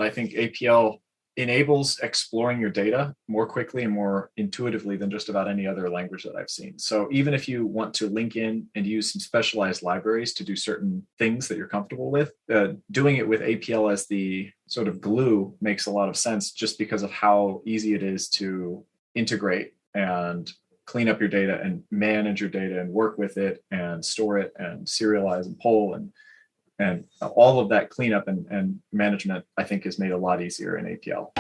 I think APL enables exploring your data more quickly and more intuitively than just about any other language that I've seen. So even if you want to link in and use some specialized libraries to do certain things that you're comfortable with, doing it with APL as the sort of glue makes a lot of sense just because of how easy it is to integrate and clean up your data and manage your data and work with it and store it and serialize and pull and all of that cleanup and management, I think, is made a lot easier in APL.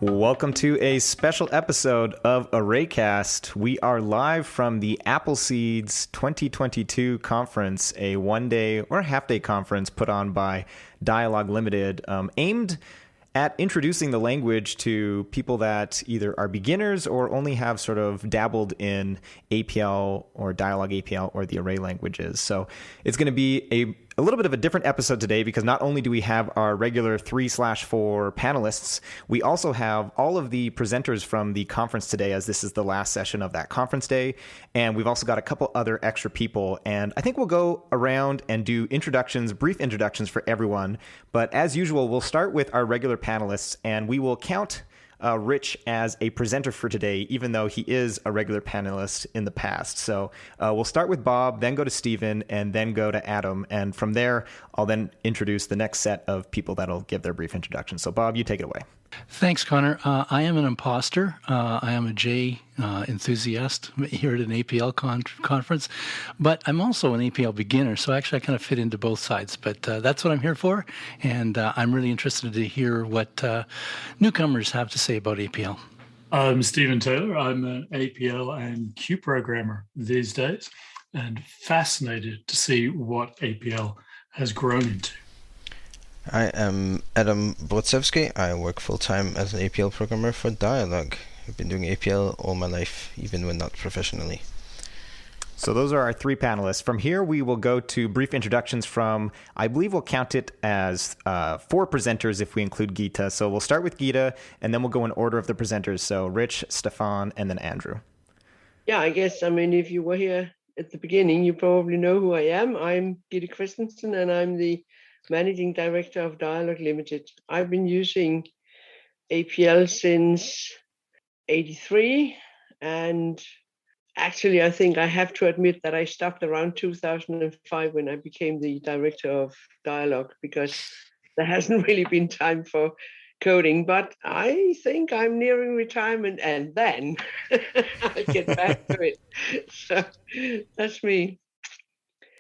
Welcome to a special episode of ArrayCast. We are live from the APL Seeds 2022 conference, a one-day or half-day conference put on by Dialogue Limited, aimed at introducing the language to people that either are beginners or only have sort of dabbled in APL or Dialogue APL or the array languages. So it's going to be a little bit of a different episode today because not only do we have our regular 3/4 panelists, we also have all of the presenters from the conference today, as this is the last session of that conference day. And we've also got a couple other extra people. And I think we'll go around and do introductions, brief introductions for everyone. But as usual, we'll start with our regular panelists and we will count Rich as a presenter for today, even though he is a regular panelist in the past. So we'll start with Bob, then go to Stephen, and then go to Adam. And from there, I'll then introduce the next set of people that'll give their brief introduction. So Bob, you take it away. Thanks, Connor. I am an imposter. I am a J enthusiast here at an APL conference, but I'm also an APL beginner, so actually I kind of fit into both sides. But that's what I'm here for, and I'm really interested to hear what newcomers have to say about APL. I'm Stephen Taylor. I'm an APL and Q programmer these days, and fascinated to see what APL has grown into. I am Adám Brudzewsky. I work full-time as an APL programmer for Dialogue. I've been doing APL all my life, even when not professionally. So those are our three panelists. From here, we will go to brief introductions from, I believe we'll count it as 4 presenters if we include Gitte. So we'll start with Gitte, and then we'll go in order of the presenters. So Rich, Stefan, and then Andrew. Yeah, I guess, if you were here at the beginning, you probably know who I am. I'm Gitte Christensen, and I'm the Managing Director of Dialogue Limited. I've been using APL since '83, and actually I think I have to admit that I stopped around 2005 when I became the director of Dialogue, because there hasn't really been time for coding, but I think I'm nearing retirement and then I'll get back to it. So that's me.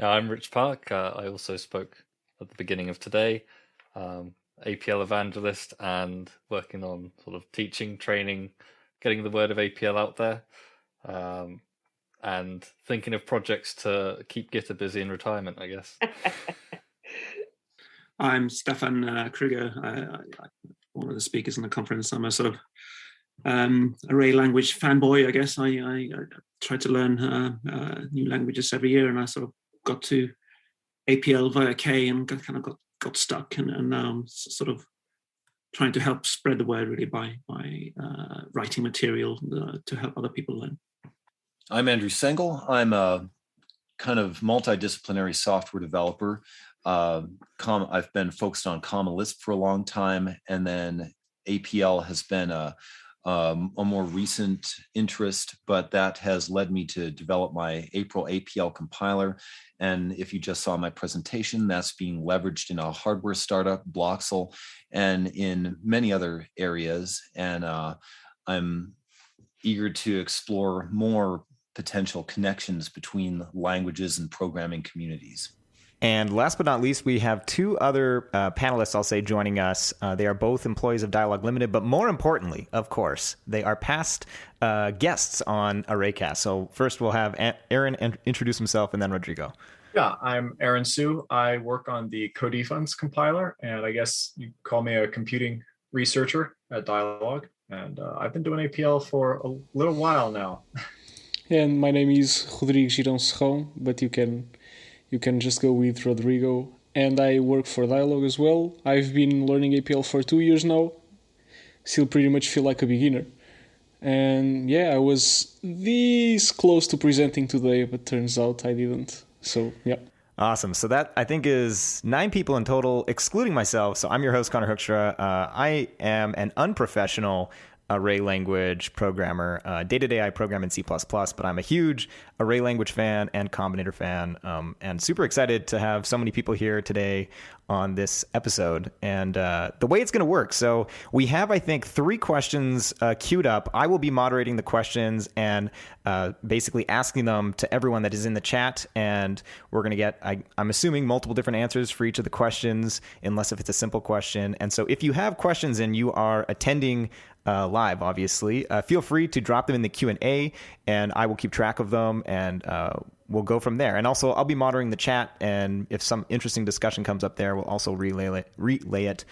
I'm Rich Park. I also spoke at the beginning of today, APL evangelist and working on sort of teaching, training, getting the word of APL out there, and thinking of projects to keep Gitte busy in retirement, I guess. I'm Stefan Kruger, one of the speakers in the conference. I'm a sort of array language fanboy, I guess. I try to learn new languages every year, and I sort of got to APL via K and got stuck, and now I'm sort of trying to help spread the word really by writing material to help other people learn. I'm Andrew Sengel. I'm a kind of multidisciplinary software developer. I've been focused on Common Lisp for a long time, and then APL has been a more recent interest, but that has led me to develop my April APL compiler. And if you just saw my presentation, that's being leveraged in a hardware startup, Bloxl, and in many other areas. And I'm eager to explore more potential connections between languages and programming communities. And last but not least, we have 2 other panelists, I'll say, joining us. They are both employees of Dialogue Limited, but more importantly, of course, they are past guests on ArrayCast. So first we'll have Aaron introduce himself, and then Rodrigo. Yeah, I'm Aaron Su. I work on the Codefense compiler, and I guess you call me a computing researcher at Dialogue. And I've been doing APL for a little while now. And my name is Rodrigo Girão, but you can just go with Rodrigo. And I work for Dialogue as well. I've been learning APL for 2 years now. Still pretty much feel like a beginner. And yeah, I was this close to presenting today, but turns out I didn't. So yeah. Awesome. So that, I think, is 9 people in total, excluding myself. So I'm your host, Connor Hoekstra. I am an unprofessional array language programmer. Day-to-day I program in C++, but I'm a huge array language fan and Combinator fan, and super excited to have so many people here today on this episode. And the way it's going to work, so we have, I think, 3 questions queued up. I will be moderating the questions and basically asking them to everyone that is in the chat, and we're going to get, I'm assuming, multiple different answers for each of the questions, unless if it's a simple question. And so if you have questions and you are attending live, obviously, feel free to drop them in the Q&A, and I will keep track of them, and we'll go from there. And also, I'll be monitoring the chat, and if some interesting discussion comes up there, we'll also relay it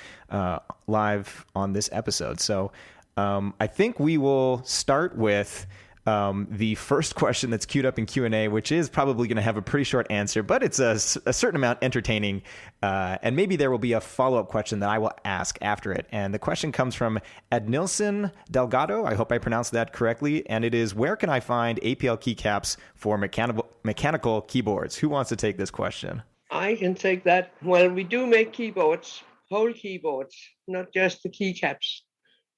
live on this episode. So I think we will start with the first question that's queued up in Q&A, which is probably going to have a pretty short answer, but it's a certain amount entertaining. And maybe there will be a follow-up question that I will ask after it. And the question comes from Adnilson Delgado. I hope I pronounced that correctly. And it is, where can I find APL keycaps for mechanical keyboards? Who wants to take this question? I can take that. Well, we do make keyboards, whole keyboards, not just the keycaps.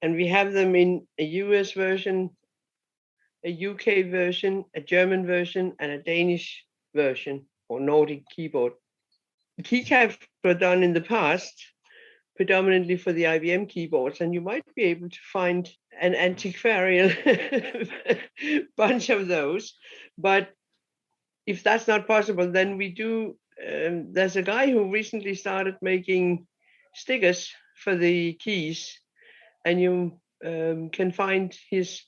And we have them in a US version, a UK version, a German version, and a Danish version or Nordic keyboard. The keycaps were done in the past, predominantly for the IBM keyboards, and you might be able to find an antiquarian bunch of those. But if that's not possible, then we do. There's a guy who recently started making stickers for the keys, and you can find his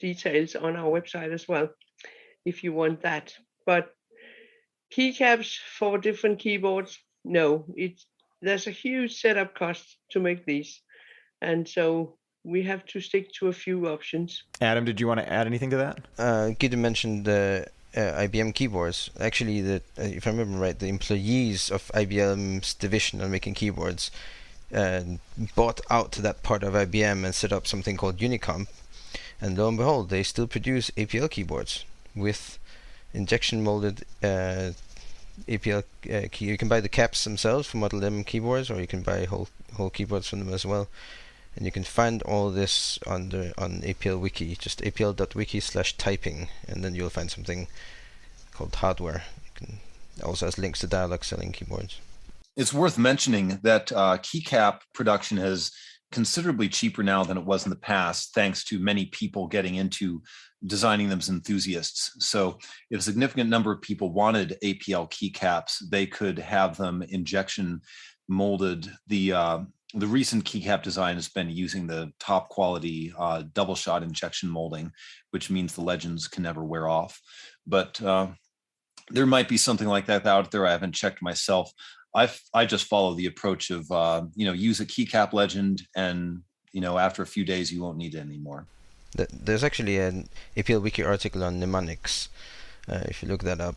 details on our website as well if you want that. But keycaps for different keyboards, no, there's a huge setup cost to make these, and so we have to stick to a few options. Adam, did you want to add anything to that? Gitte mentioned the IBM keyboards. Actually, if I remember right, the employees of IBM's division on making keyboards bought out that part of IBM and set up something called Unicomp. And lo and behold, they still produce APL keyboards with injection molded APL key. You can buy the caps themselves from Model M keyboards, or you can buy whole keyboards from them as well. And you can find all this on APL Wiki, just apl.wiki/typing, and then you'll find something called hardware. It also has links to Dialog selling keyboards. It's worth mentioning that keycap production has considerably cheaper now than it was in the past, thanks to many people getting into designing them as enthusiasts. So if a significant number of people wanted APL keycaps, they could have them injection molded. The recent keycap design has been using the top quality double shot injection molding, which means the legends can never wear off. But there might be something like that out there. I haven't checked myself. I just follow the approach of, use a keycap legend, and, after a few days, you won't need it anymore. There's actually an APL Wiki article on mnemonics. If you look that up,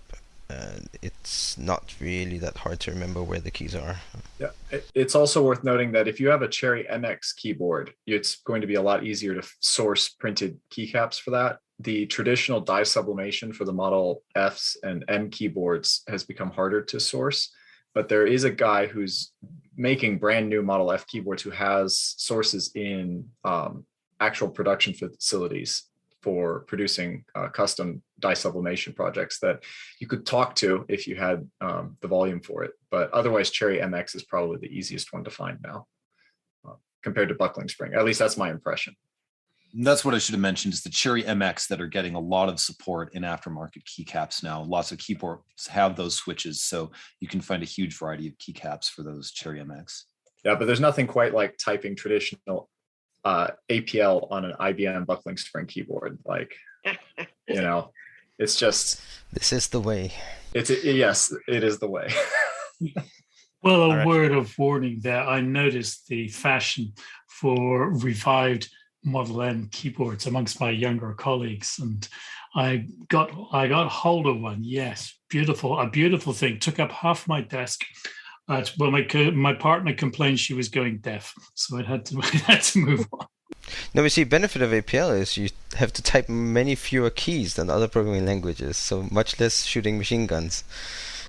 it's not really that hard to remember where the keys are. Yeah, it's also worth noting that if you have a Cherry MX keyboard, it's going to be a lot easier to source printed keycaps for that. The traditional die sublimation for the Model Fs and M keyboards has become harder to source. But there is a guy who's making brand new Model F keyboards who has sources in actual production facilities for producing custom die sublimation projects that you could talk to if you had the volume for it. But otherwise, Cherry MX is probably the easiest one to find now compared to Buckling Spring. At least that's my impression. That's what I should have mentioned, is the Cherry MX that are getting a lot of support in aftermarket keycaps now. Lots of keyboards have those switches, so you can find a huge variety of keycaps for those Cherry MX. Yeah, but there's nothing quite like typing traditional APL on an IBM Buckling Spring keyboard. It's just... This is the way. Yes, it is the way. Well, a word of warning there. I noticed the fashion for revived Model M keyboards amongst my younger colleagues, and I got hold of one. Yes, beautiful, a beautiful thing. Took up half my desk. Well, my partner complained she was going deaf, so I had to move on. No, we see benefit of APL is you have to type many fewer keys than other programming languages, so much less shooting machine guns.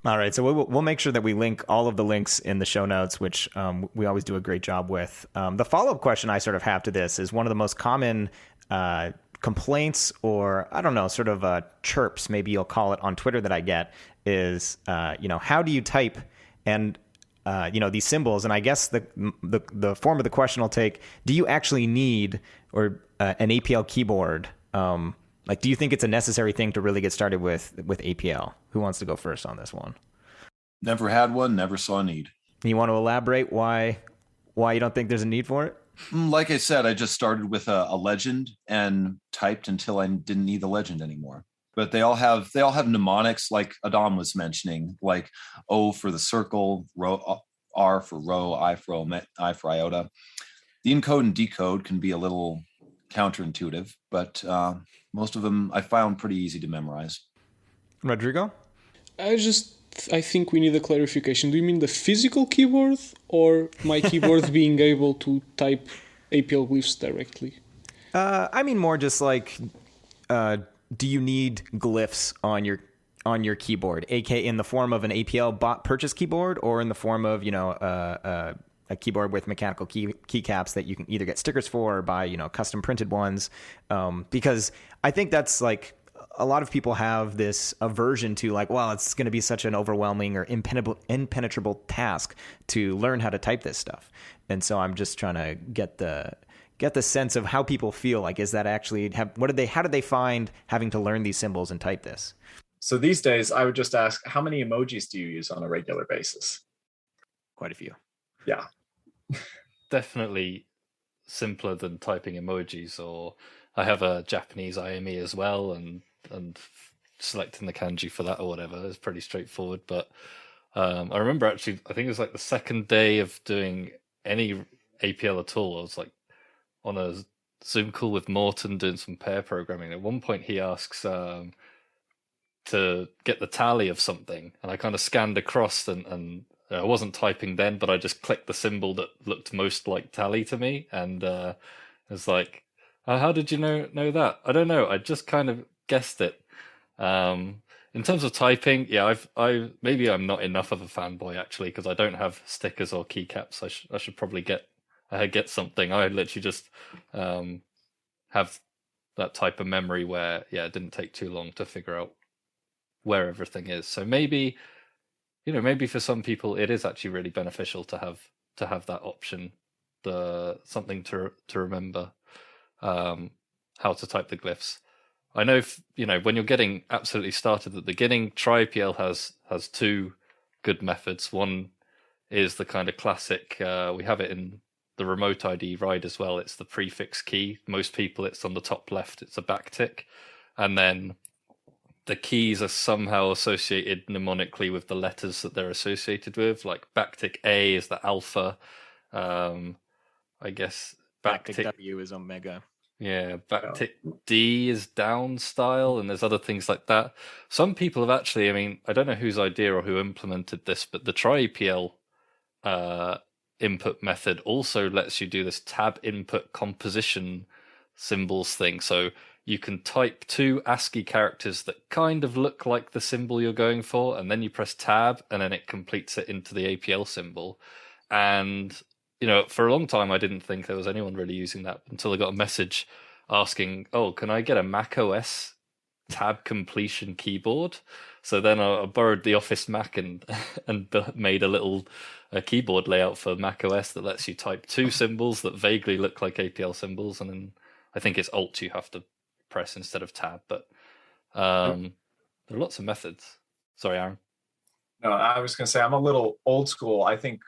All right, so we'll make sure that we link all of the links in the show notes, which we always do a great job with. The follow-up question I sort of have to this is one of the most common complaints, or I don't know, sort of chirps, maybe you'll call it, on Twitter that I get is, how do you type and these symbols? And I guess the form of the question will take, do you actually need an APL keyboard? Do you think it's a necessary thing to really get started with APL? Who wants to go first on this one? Never had one, never saw a need. You want to elaborate why you don't think there's a need for it? Like I said, I just started with a legend and typed until I didn't need the legend anymore. But they all have mnemonics, like Adám was mentioning, like O for the circle, R for row, I for iota. The encode and decode can be a little counterintuitive, but most of them I found pretty easy to memorize. Rodrigo? I think we need a clarification. Do you mean the physical keyboard or my keyboard being able to type APL glyphs directly? I mean more just like, do you need glyphs on your keyboard, aka in the form of an APL bot purchase keyboard, or in the form of a keyboard with mechanical keycaps that you can either get stickers for or buy custom printed ones? Because I think that's like, a lot of people have this aversion to it's going to be such an overwhelming or impenetrable task to learn how to type this stuff. And so I'm just trying to get the sense of how people feel. Like, is that actually, how did they find having to learn these symbols and type this? So these days I would just ask, how many emojis do you use on a regular basis? Quite a few. Yeah. Definitely simpler than typing emojis, or I have a Japanese IME as well, and selecting the kanji for that or whatever is pretty straightforward. But I remember actually, I think it was like the second day of doing any APL at all, I was like on a Zoom call with Morton doing some pair programming. At one point he asks to get the tally of something, and I kind of scanned across and I wasn't typing then, but I just clicked the symbol that looked most like tally to me, and it was like, how did you know that? I don't know. I just kind of guessed it. In terms of typing, yeah, maybe I'm not enough of a fanboy actually, because I don't have stickers or keycaps. I should probably get something. I literally just have that type of memory where it didn't take too long to figure out where everything is. So maybe for some people it is actually really beneficial to have that option, something to remember how to type the glyphs. I know when you're getting absolutely started at the beginning, TryAPL has two good methods. One is the kind of classic, we have it in the remote ID ride as well. It's the prefix key. Most people, it's on the top left, it's a backtick. And then the keys are somehow associated mnemonically with the letters that they're associated with. Like backtick A is the alpha. I guess backtick W is omega. Yeah, backtick D is down style, and there's other things like that. Some people have actually, I don't know whose idea or who implemented this, but the TryAPL input method also lets you do this tab input composition symbols thing. So you can type two ASCII characters that kind of look like the symbol you're going for, and then you press tab, and then it completes it into the APL symbol. And for a long time, I didn't think there was anyone really using that until I got a message asking, can I get a Mac OS tab completion keyboard? So then I borrowed the Office Mac and made a little keyboard layout for Mac OS that lets you type two symbols that vaguely look like APL symbols. And then I think it's Alt you have to press instead of tab. But there are lots of methods. Sorry, Aaron. No, I was going to say, I'm a little old school. I think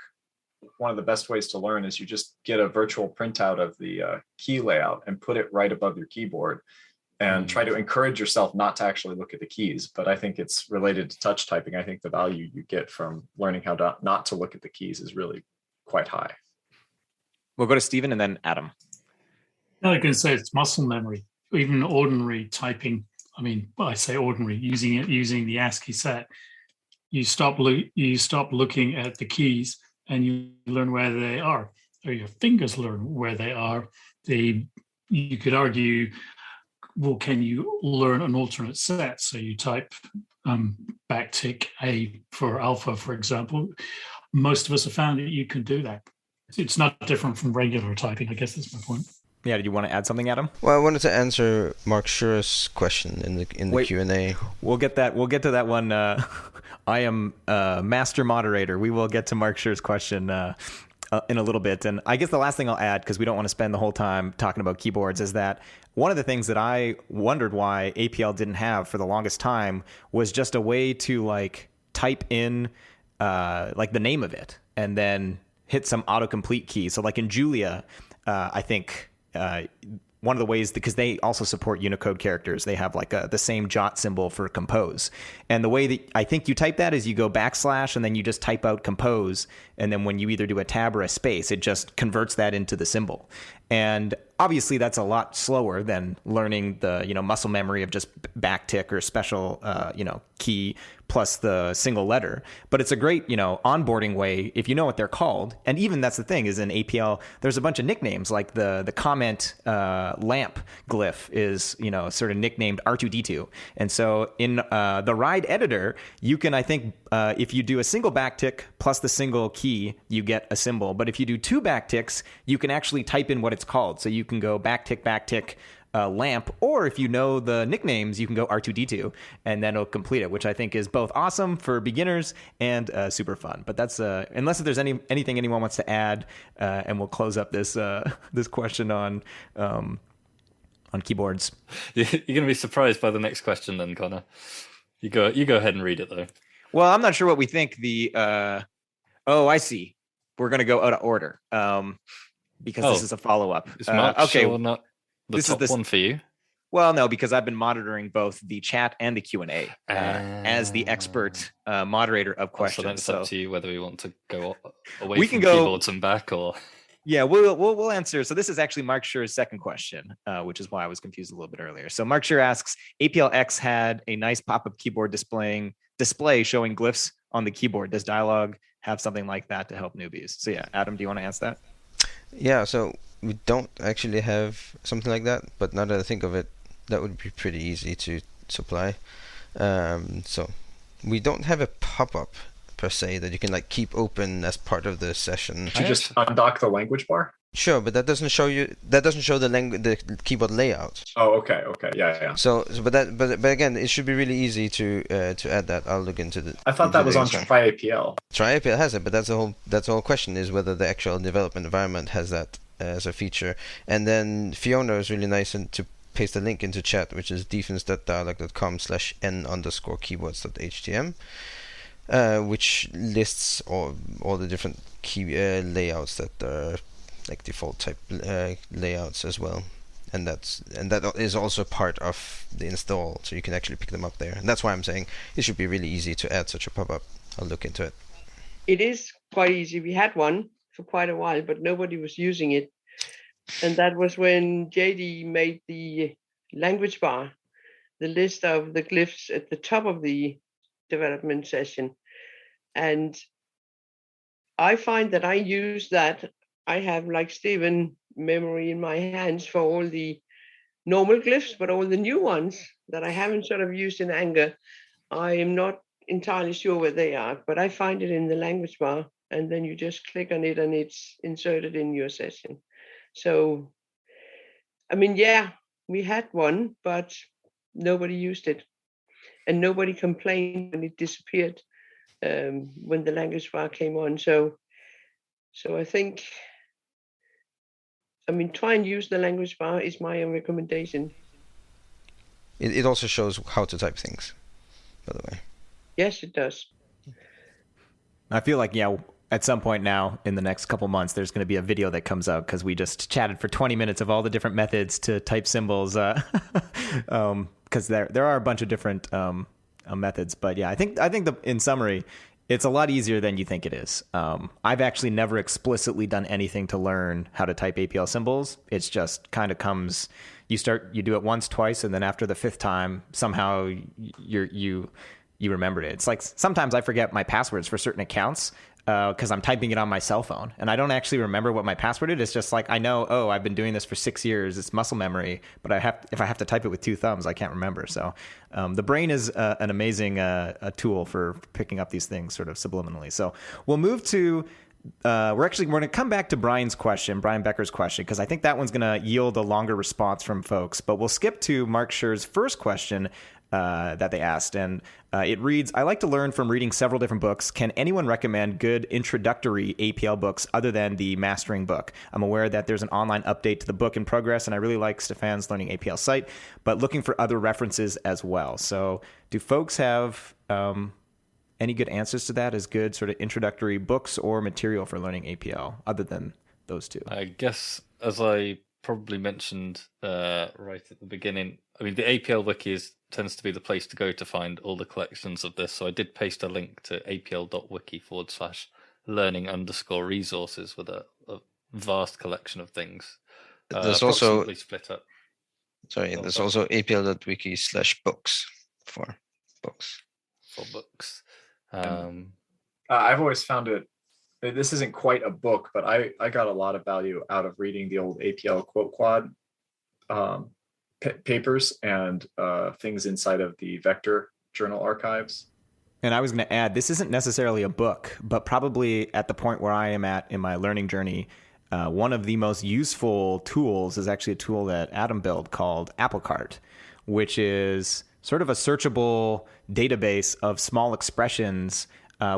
one of the best ways to learn is you just get a virtual printout of the key layout and put it right above your keyboard and try to encourage yourself not to actually look at the keys. But I think it's related to touch typing. I think the value you get from learning how not to look at the keys is really quite high. We'll go to Stephen and then Adam. I can say it's muscle memory. Even ordinary typing, I say ordinary, using the ASCII set, you stop looking at the keys and you learn where they are, or your fingers learn where they are. You could argue, well, can you learn an alternate set? So you type backtick A for alpha, for example. Most of us have found that you can do that. It's not different from regular typing. I guess that's my point. Yeah, did you want to add something, Adam? Well, I wanted to answer Mark Schur's question in the Q&A. We'll get to that one. I am master moderator. We will get to Mark Schur's question in a little bit. And I guess the last thing I'll add, because we don't want to spend the whole time talking about keyboards, is that one of the things that I wondered why APL didn't have for the longest time was just a way to like type in like the name of it and then hit some autocomplete key. So like in Julia, I think one of the ways, because they also support Unicode characters, they have like the same jot symbol for compose. And the way that I think you type that is you go / and then you just type out compose. And then when you either do a tab or a space, it just converts that into the symbol. And obviously that's a lot slower than learning the, muscle memory of just backtick or special, key plus the single letter. But it's a great, onboarding way if you know what they're called. And even that's the thing is in APL, there's a bunch of nicknames like the comment lamp glyph is, sort of nicknamed R2D2. And so in the ride editor, you can, I think, if you do a single backtick plus the single key, you get a symbol. But if you do 2 backticks, you can actually type in what it's called. So you can go backtick, lamp, or if you know the nicknames, you can go R2D2, and then it'll complete it, which I think is both awesome for beginners and super fun. But that's unless there's anything anyone wants to add, and we'll close up this this question on keyboards. You're going to be surprised by the next question, then, Connor. You go ahead and read it though. Well, I'm not sure what we think. I see. We're going to go out of order because this is a follow up. Is Mark sure not this top is one for you? Well, no, because I've been monitoring both the chat and the Q&A as the expert moderator of questions. So then it's up to you whether we want to go away we from can go keyboards and back, or yeah, we'll answer. So this is actually Mark Schur's second question, which is why I was confused a little bit earlier. So Mark Schur asks, APLX had a nice pop-up keyboard display showing glyphs on the keyboard. Does Dialog have something like that to help newbies? So yeah, Adam, do you want to answer that? Yeah, so we don't actually have something like that, but now that I think of it, that would be pretty easy to supply. So we don't have a pop-up per se that you can like keep open as part of the session. Should you just undock the language bar? Sure, but that doesn't show you. That doesn't show the keyboard layout. Oh, okay, yeah. So, but again, it should be really easy to add that. I'll look into the. I thought that was on TryAPL. TryAPL has it, but that's the whole question is whether the actual development environment has that as a feature. And then Fiona is really nice and to paste a link into chat, which is defense.dialog.com/n_keyboards.htm, which lists all the different key layouts that are like default type layouts as well, and that is also part of the install, so you can actually pick them up there. And that's why I'm saying it should be really easy to add such a pop-up. I'll look into it. It is quite easy. We had one for quite a while, but nobody was using it. And that was when JD made the language bar, the list of the glyphs at the top of the development session. And I find that I use that. I have, like Stephen, memory in my hands for all the normal glyphs, but all the new ones that I haven't sort of used in anger, I am not entirely sure where they are, but I find it in the language bar, and then you just click on it and it's inserted in your session. So, I mean, yeah, we had one, but nobody used it. And nobody complained when it disappeared when the language bar came on. So I think, try and use the language bar is my recommendation. It also shows how to type things, by the way. Yes, it does. I feel like, at some point now in the next couple months, there's going to be a video that comes out because we just chatted for 20 minutes of all the different methods to type symbols. Because there are a bunch of different methods. But yeah, I think in summary, it's a lot easier than you think it is. I've actually never explicitly done anything to learn how to type APL symbols. It's just kind of comes, you do it once, twice, and then after the fifth time, somehow you you remembered it. It's like sometimes I forget my passwords for certain accounts because I'm typing it on my cell phone and I don't actually remember what my password is. It's just like I know, oh, I've been doing this for 6 years. It's muscle memory, but if I have to type it with 2 thumbs, I can't remember. So the brain is an amazing a tool for picking up these things sort of subliminally. So we'll move to we're going to come back to Brian Becker's question, because I think that one's going to yield a longer response from folks. But we'll skip to Mark Scher's first question that they asked. And it reads, I like to learn from reading several different books. Can anyone recommend good introductory APL books other than the mastering book? I'm aware that there's an online update to the book in progress, and I really like Stefan's Learning APL site, but looking for other references as well. So do folks have any good answers to that as good sort of introductory books or material for learning APL other than those two? I guess, as I probably mentioned right at the beginning, I mean, the APL wiki tends to be the place to go to find all the collections of this. So I did paste a link to apl.wiki/learning_resources with a vast collection of things. There's also split up. Sorry, there's also apl.wiki/books for books. For books. I've always found this isn't quite a book, but I got a lot of value out of reading the old APL Quote Quad papers and things inside of the vector journal archives. And I was going to add, this isn't necessarily a book, but probably at the point where I am at in my learning journey, one of the most useful tools is actually a tool that Adam built called APLcart, which is sort of a searchable database of small expressions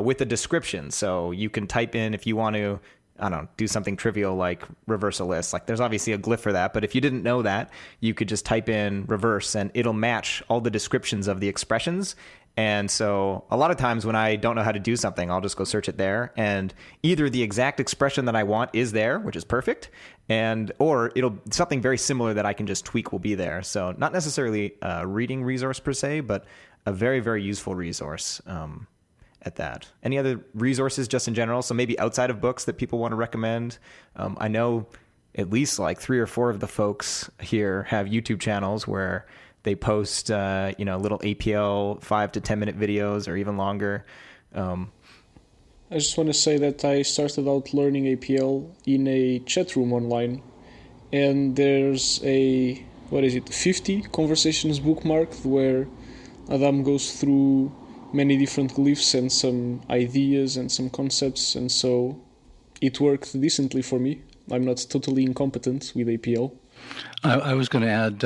with a description. So you can type in, if you want to, I don't know, do something trivial like reverse a list. Like there's obviously a glyph for that, but if you didn't know that, you could just type in reverse and it'll match all the descriptions of the expressions. And so a lot of times when I don't know how to do something, I'll just go search it there. And either the exact expression that I want is there, which is perfect, or something very similar that I can just tweak will be there. So not necessarily a reading resource per se, but a very, very useful resource at that. Any other resources just in general? So maybe outside of books that people want to recommend? I know at least like 3 or 4 of the folks here have YouTube channels where they post, little APL 5 to 10 minute videos or even longer. I just want to say that I started out learning APL in a chat room online, and there's 50 conversations bookmarked where Adam goes through many different glyphs and some ideas and some concepts, and so it worked decently for me. I'm not totally incompetent with APL. I was going to add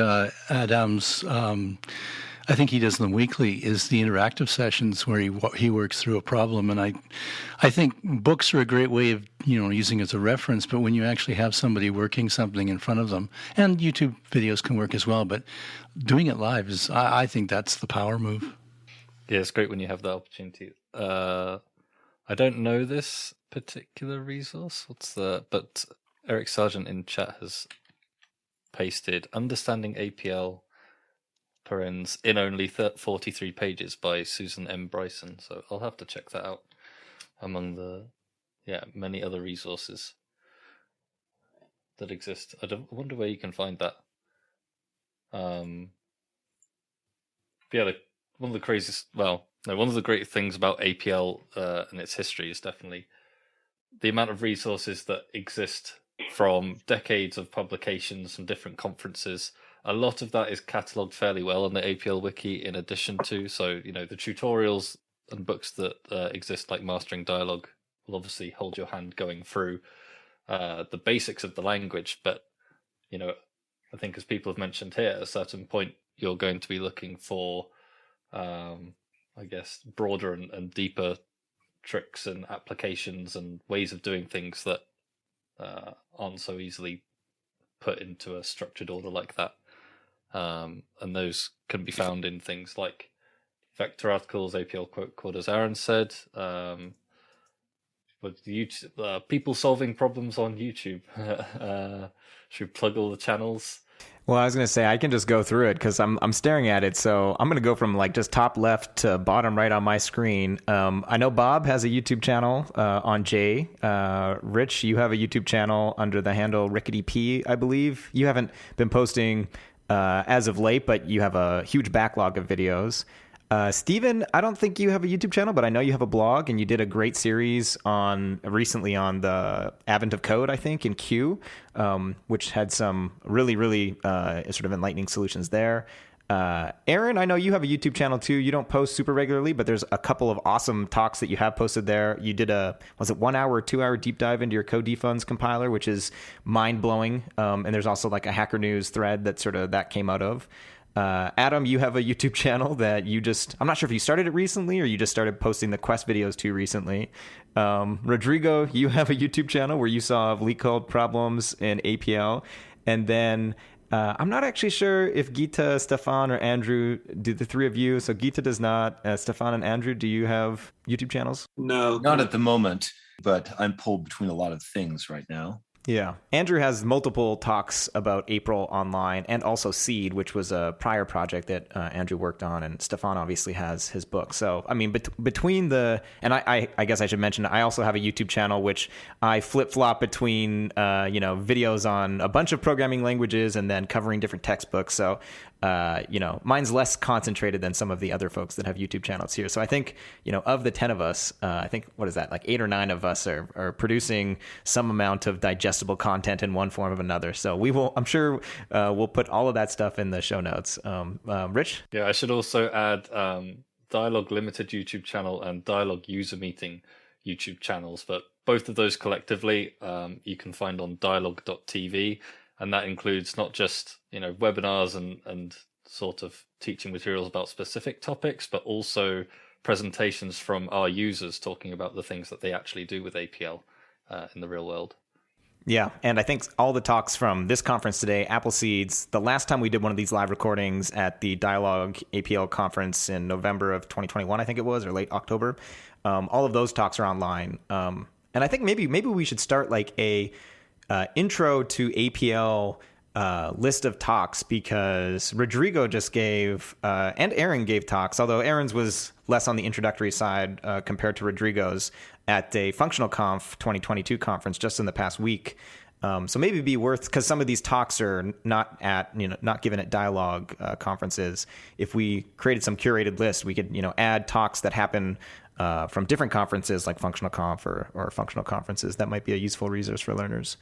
Adam's, I think he does them weekly, is the interactive sessions where he works through a problem. And I think books are a great way of, using as a reference, but when you actually have somebody working something in front of them, and YouTube videos can work as well, but doing it live I think that's the power move. Yeah, it's great when you have that opportunity. I don't know this particular resource. But Eric Sargent in chat has pasted Understanding APL parens in only 43 pages by Susan M. Bryson. So I'll have to check that out among the many other resources that exist. I wonder where you can find that. One of the great things about APL and its history is definitely the amount of resources that exist from decades of publications from different conferences. A lot of that is catalogued fairly well on the APL wiki in addition to, the tutorials and books that exist like Mastering Dialogue will obviously hold your hand going through the basics of the language. But, I think as people have mentioned here, at a certain point, you're going to be looking for, broader and deeper tricks and applications and ways of doing things that aren't so easily put into a structured order like that. And those can be found in things like vector articles, APL Quote Quad, as Aaron said, with YouTube, people solving problems on YouTube. Should we plug all the channels? Well, I was going to say I can just go through it because I'm staring at it. So I'm going to go from just top left to bottom right on my screen. I know Bob has a YouTube channel on J. Rich, you have a YouTube channel under the handle Rickety P, I believe. You haven't been posting as of late, but you have a huge backlog of videos. Steven, I don't think you have a YouTube channel, but I know you have a blog, and you did a great series recently on the advent of code, I think, in Q, which had some really, really sort of enlightening solutions there. Aaron, I know you have a YouTube channel too. You don't post super regularly, but there's a couple of awesome talks that you have posted there. You did was it 1 hour or 2 hour deep dive into your code defunds compiler, which is mind blowing. And there's also like a Hacker News thread that came out of. Adam, you have a YouTube channel that I'm not sure if you started it recently or you just started posting the Quest videos too recently. Rodrigo, you have a YouTube channel where you solve leak code problems in APL. And then I'm not actually sure if Gitte, Stefan, or Andrew, do the three of you. So Gitte does not. Stefan and Andrew, do you have YouTube channels? No. Not at the moment, but I'm pulled between a lot of things right now. Yeah. Andrew has multiple talks about April online and also Seed, which was a prior project that Andrew worked on. And Stefan obviously has his book. So, I mean, between and I guess I should mention, I also have a YouTube channel, which I flip-flop between, videos on a bunch of programming languages and then covering different textbooks. So, mine's less concentrated than some of the other folks that have YouTube channels here. So I think, of the 10 of us, I think, what is that? Like 8 or 9 of us are producing some amount of digestible content in one form or another. So I'm sure we'll put all of that stuff in the show notes. Rich? Yeah, I should also add Dialogue Limited YouTube channel and Dialogue User Meeting YouTube channels, but both of those collectively you can find on dialogue.tv. And that includes not just, webinars and sort of teaching materials about specific topics, but also presentations from our users talking about the things that they actually do with APL in the real world. Yeah, and I think all the talks from this conference today, APL Seeds, the last time we did one of these live recordings at the Dialogue APL conference in November of 2021, I think it was, or late October, all of those talks are online. And I think maybe we should start like a intro to APL list of talks, because Rodrigo just gave, and Aaron gave talks, although Aaron's was less on the introductory side compared to Rodrigo's, at a Functional Conf 2022 conference just in the past week. So maybe it'd be worth, because some of these talks are not given at Dialogue conferences. If we created some curated list, we could, add talks that happen from different conferences like Functional Conf or functional conferences. That might be a useful resource for learners.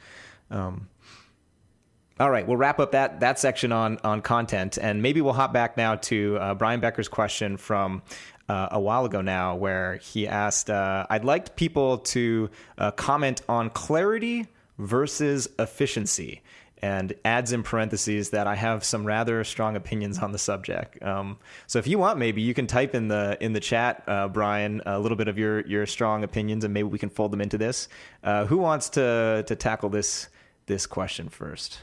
All right, we'll wrap up that section on content, and maybe we'll hop back now to Brian Becker's question from a while ago now, where he asked, I'd like people to comment on clarity versus efficiency, and adds in parentheses that I have some rather strong opinions on the subject. So if you want, maybe you can type in the chat, Brian, a little bit of your strong opinions, and maybe we can fold them into this. Who wants to tackle this question first?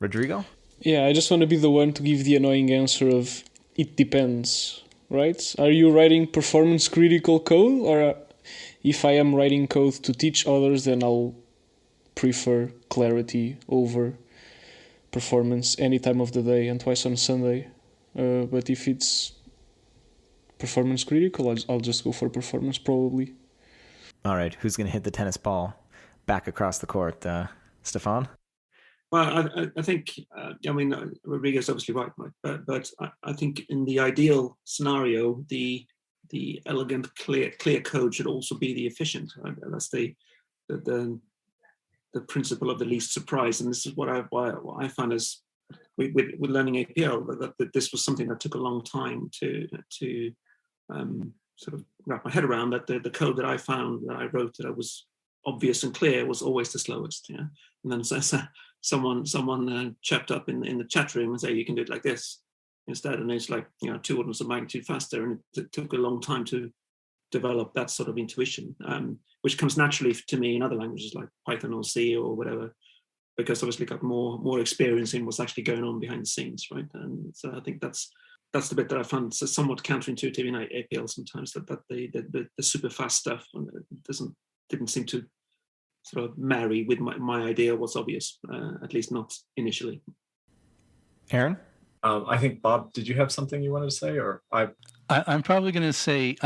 Rodrigo? Yeah, I just want to be the one to give the annoying answer of it depends, right? Are you writing performance critical code, or if I am writing code to teach others, then I'll prefer clarity over performance any time of the day and twice on Sunday. But if it's performance critical, I'll just go for performance probably. All right, who's going to hit the tennis ball back across the court? Stefan? Well, I think, Rodrigo's obviously right, but I think in the ideal scenario, the elegant, clear code should also be the efficient. Right? That's the principle of the least surprise, and this is what I found as with learning APL, that this was something that took a long time to sort of wrap my head around. That the code that I found that I wrote that was obvious and clear was always the slowest. Yeah, and then someone checked up in the chat room and say you can do it like this instead, and it's like 2 orders of magnitude faster, and it took a long time to develop that sort of intuition, which comes naturally to me in other languages like Python or C or whatever, because obviously got more experience in what's actually going on behind the scenes, right? And so I think that's the bit that I found somewhat counterintuitive in APL sometimes, that the super fast stuff didn't seem to sort of marry with my idea what's obvious, at least not initially. Aaron? I think, Bob, did you have something you wanted to say, or I'm probably going to say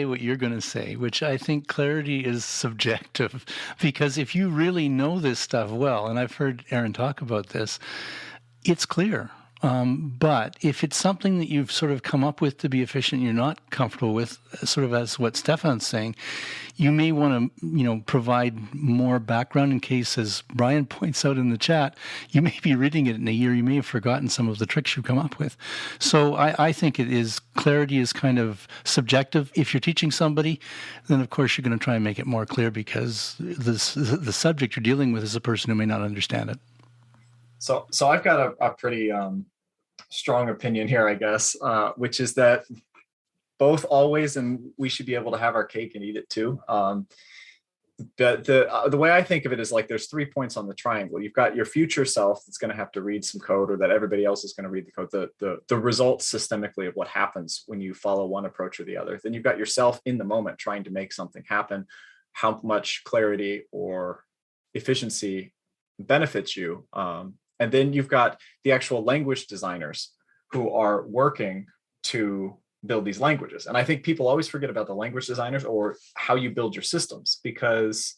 what you're going to say, which I think clarity is subjective, because if you really know this stuff well, and I've heard Aaron talk about this, it's clear. But if it's something that you've sort of come up with to be efficient, you're not comfortable with, sort of as what Stefan's saying, you may want to, provide more background in case, as Brian points out in the chat, you may be reading it in a year, you may have forgotten some of the tricks you've come up with. So I think clarity is kind of subjective. If you're teaching somebody, then of course you're going to try and make it more clear, because the subject you're dealing with is a person who may not understand it. So I've got a pretty strong opinion here, I guess, which is that both always, and we should be able to have our cake and eat it too. The way I think of it is like there's 3 points on the triangle. You've got your future self that's going to have to read some code, or that everybody else is going to read the code, the results systemically of what happens when you follow one approach or the other. Then you've got yourself in the moment trying to make something happen, how much clarity or efficiency benefits you. And then you've got the actual language designers who are working to build these languages. And I think people always forget about the language designers or how you build your systems, because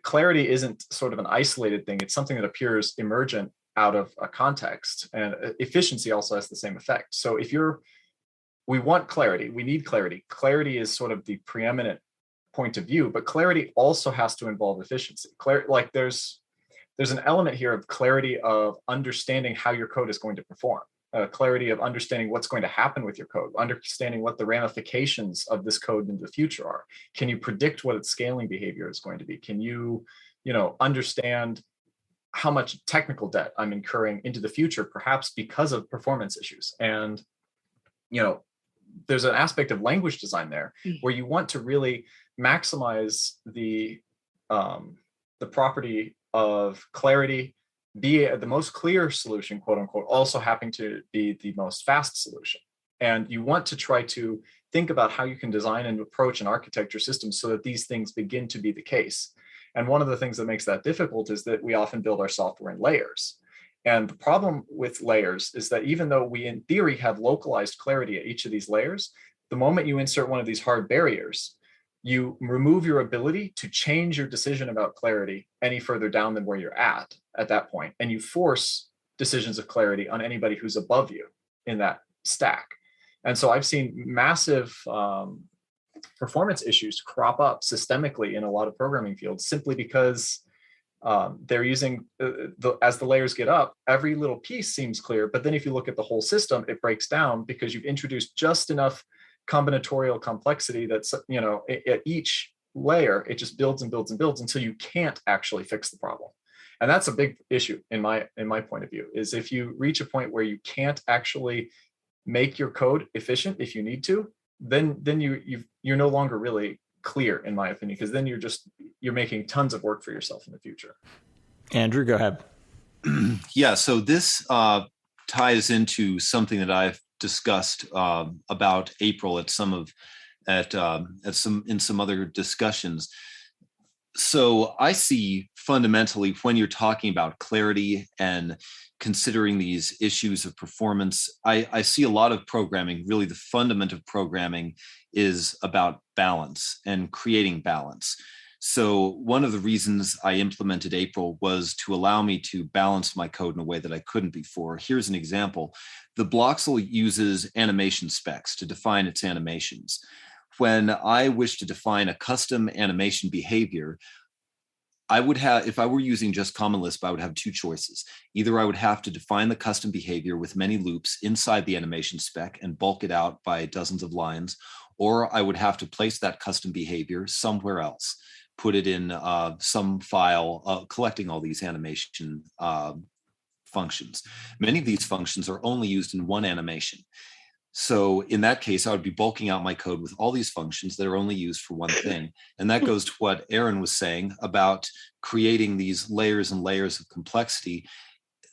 clarity isn't sort of an isolated thing. It's something that appears emergent out of a context, and efficiency also has the same effect. So we want clarity, we need clarity. Clarity is sort of the preeminent point of view, but clarity also has to involve efficiency. There's an element here of clarity of understanding how your code is going to perform, clarity of understanding what's going to happen with your code, understanding what the ramifications of this code in the future are. Can you predict what its scaling behavior is going to be? Can you, understand how much technical debt I'm incurring into the future, perhaps because of performance issues? And, there's an aspect of language design there where you want to really maximize the property of clarity, be the most clear solution, quote unquote, also having to be the most fast solution. And you want to try to think about how you can design and approach and architect your system so that these things begin to be the case. And one of the things that makes that difficult is that we often build our software in layers. And the problem with layers is that even though we in theory have localized clarity at each of these layers, the moment you insert one of these hard barriers, you remove your ability to change your decision about clarity any further down than where you're at that point. And you force decisions of clarity on anybody who's above you in that stack. And so I've seen massive performance issues crop up systemically in a lot of programming fields simply because they're using, as the layers get up, every little piece seems clear. But then if you look at the whole system, it breaks down because you've introduced just enough combinatorial complexity that's, at each layer, it just builds and builds and builds until you can't actually fix the problem. And that's a big issue in my point of view, is if you reach a point where you can't actually make your code efficient if you need to, then you're no longer really clear, in my opinion, because then you're making tons of work for yourself in the future. Andrew, go ahead. Yeah, so this ties into something that I've discussed about April in some other discussions. So I see fundamentally when you're talking about clarity and considering these issues of performance, I see a lot of programming, really the fundament of programming is about balance and creating balance. So one of the reasons I implemented April was to allow me to balance my code in a way that I couldn't before. Here's an example. The Bloxl uses animation specs to define its animations. When I wish to define a custom animation behavior, I would have, if I were using just Common Lisp, I would have two choices. Either I would have to define the custom behavior with many loops inside the animation spec and bulk it out by dozens of lines, or I would have to place that custom behavior somewhere else, put it in some file collecting all these animation functions. Many of these functions are only used in one animation. So in that case, I would be bulking out my code with all these functions that are only used for one thing. And that goes to what Aaron was saying about creating these layers and layers of complexity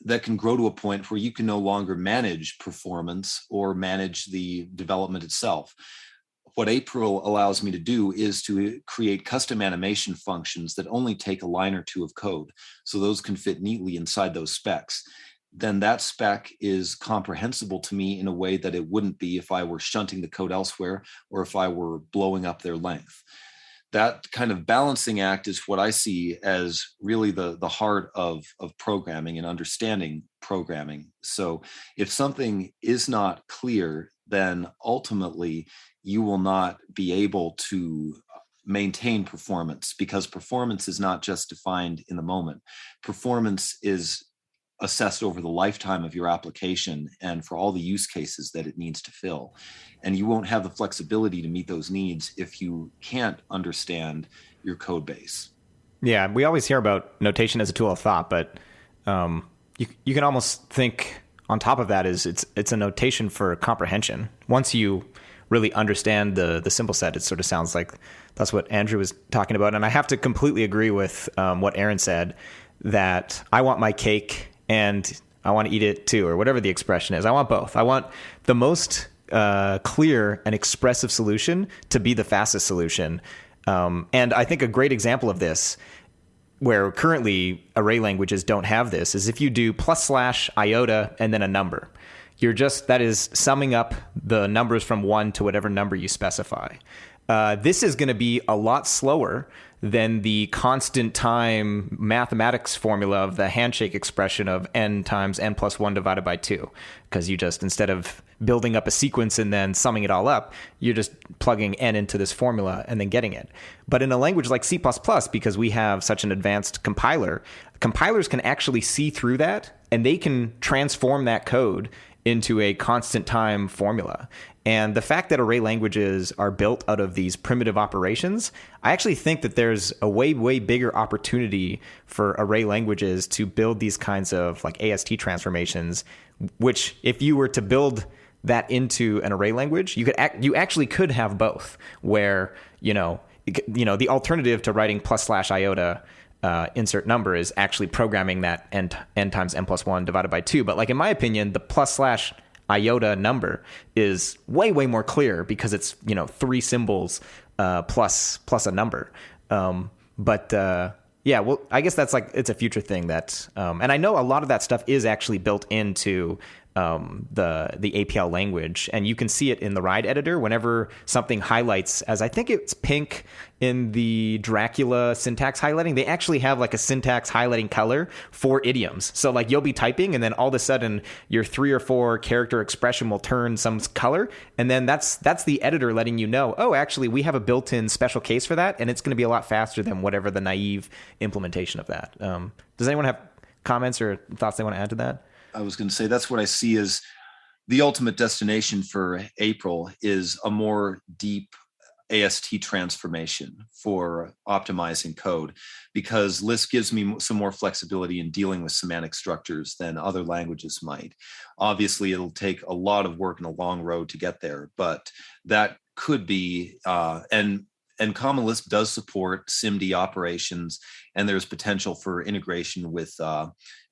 that can grow to a point where you can no longer manage performance or manage the development itself. What April allows me to do is to create custom animation functions that only take a line or two of code. So those can fit neatly inside those specs. Then that spec is comprehensible to me in a way that it wouldn't be if I were shunting the code elsewhere or if I were blowing up their length. That kind of balancing act is what I see as really the heart of programming and understanding programming. So if something is not clear, then ultimately you will not be able to maintain performance, because performance is not just defined in the moment. Performance is assessed over the lifetime of your application and for all the use cases that it needs to fill. And you won't have the flexibility to meet those needs if you can't understand your code base. Yeah, we always hear about notation as a tool of thought, but you can almost think on top of that is it's a notation for comprehension. Once you really understand the symbol set, it sort of sounds like that's what Andrew was talking about. And I have to completely agree with what Aaron said, that I want my cake and I want to eat it too, or whatever the expression is. I want both. I want the most clear and expressive solution to be the fastest solution. And I think a great example of this, where currently array languages don't have this, is if you do / iota and then a number. That is summing up the numbers from 1 to whatever number you specify. This is going to be a lot slower than the constant time mathematics formula of the handshake expression of n times n plus 1 divided by 2. Because you just, instead of building up a sequence and then summing it all up, you're just plugging n into this formula and then getting it. But in a language like C++, because we have such an advanced compiler, compilers can actually see through that, and they can transform that code into a constant time formula. And the fact that array languages are built out of these primitive operations, I actually think that there's a way, way bigger opportunity for array languages to build these kinds of like AST transformations, which if you were to build that into an array language, you actually could have both, where, the alternative to writing / iota insert number is actually programming that n times n plus 1 divided by 2. But like in my opinion, the / iota number is way, way more clear, because it's 3 symbols plus a number. Well, I guess that's it's a future thing that, and I know a lot of that stuff is actually built into the APL language, and you can see it in the RIDE editor whenever something highlights as, I think it's pink in the Dracula syntax highlighting. They actually have like a syntax highlighting color for idioms. So like you'll be typing and then all of a sudden your 3 or 4 character expression will turn some color, and then that's the editor letting you know, oh, actually we have a built-in special case for that, and it's going to be a lot faster than whatever the naive implementation of that. Does anyone have comments or thoughts they want to add to that? I was going to say that's what I see as the ultimate destination for April, is a more deep AST transformation for optimizing code, because Lisp gives me some more flexibility in dealing with semantic structures than other languages might. Obviously, it'll take a lot of work and a long road to get there, but that could be, and Common Lisp does support SIMD operations, and there's potential for integration with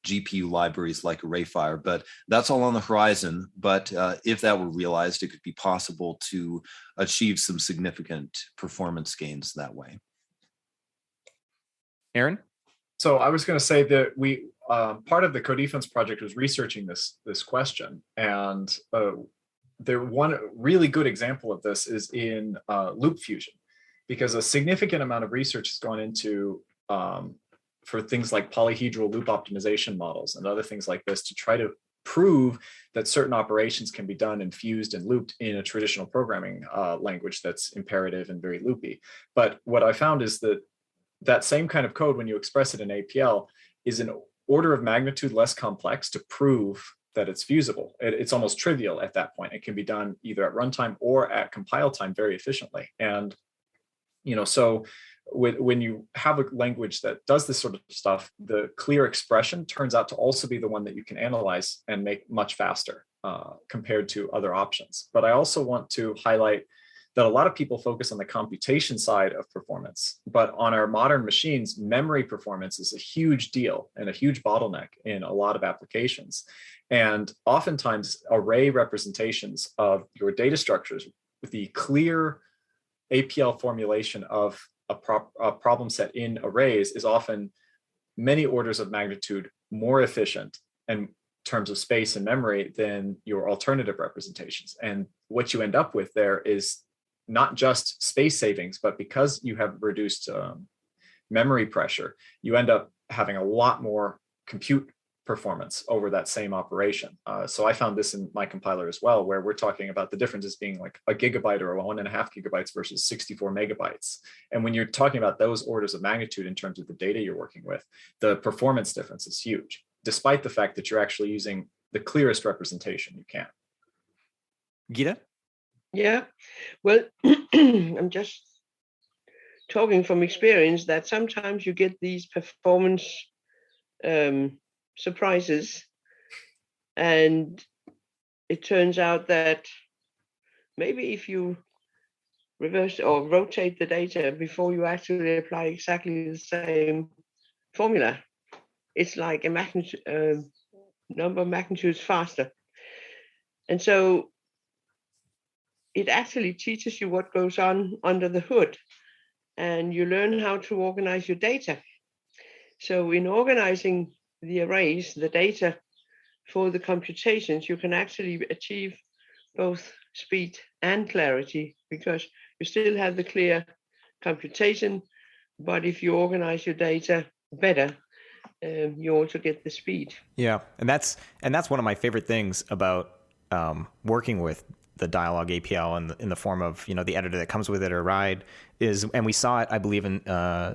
GPU libraries like ArrayFire, but that's all on the horizon. But if that were realized, it could be possible to achieve some significant performance gains that way. Aaron? So I was going to say that we part of the Codefense project was researching this question, and one really good example of this is in loop fusion, because a significant amount of research has gone into for things like polyhedral loop optimization models and other things like this, to try to prove that certain operations can be done and fused and looped in a traditional programming language that's imperative and very loopy. But what I found is that same kind of code, when you express it in APL, is an order of magnitude less complex to prove that it's fusible. It's almost trivial at that point. It can be done either at runtime or at compile time very efficiently. And so when you have a language that does this sort of stuff, the clear expression turns out to also be the one that you can analyze and make much faster compared to other options. But I also want to highlight that a lot of people focus on the computation side of performance, but on our modern machines, memory performance is a huge deal and a huge bottleneck in a lot of applications. And oftentimes array representations of your data structures with the clear APL formulation of a problem set in arrays is often many orders of magnitude more efficient in terms of space and memory than your alternative representations. And what you end up with there is not just space savings, but because you have reduced memory pressure, you end up having a lot more compute performance over that same operation. So I found this in my compiler as well, where we're talking about the differences being like a gigabyte or 1.5 gigabytes versus 64 megabytes. And when you're talking about those orders of magnitude in terms of the data you're working with, the performance difference is huge, despite the fact that you're actually using the clearest representation you can. Gitte? Yeah, well, I'm just talking from experience that sometimes you get these performance surprises, and it turns out that maybe if you reverse or rotate the data before you actually apply exactly the same formula, it's like a magnitude, number of magnitudes faster. And so it actually teaches you what goes on under the hood, and you learn how to organize your data. So in organizing the arrays, the data for the computations, you can actually achieve both speed and clarity, because you still have the clear computation, but if you organize your data better, you also get the speed. Yeah, and that's one of my favorite things about working with the Dialog APL in the form of, you know, the editor that comes with it or RIDE is, and we saw it, I believe, in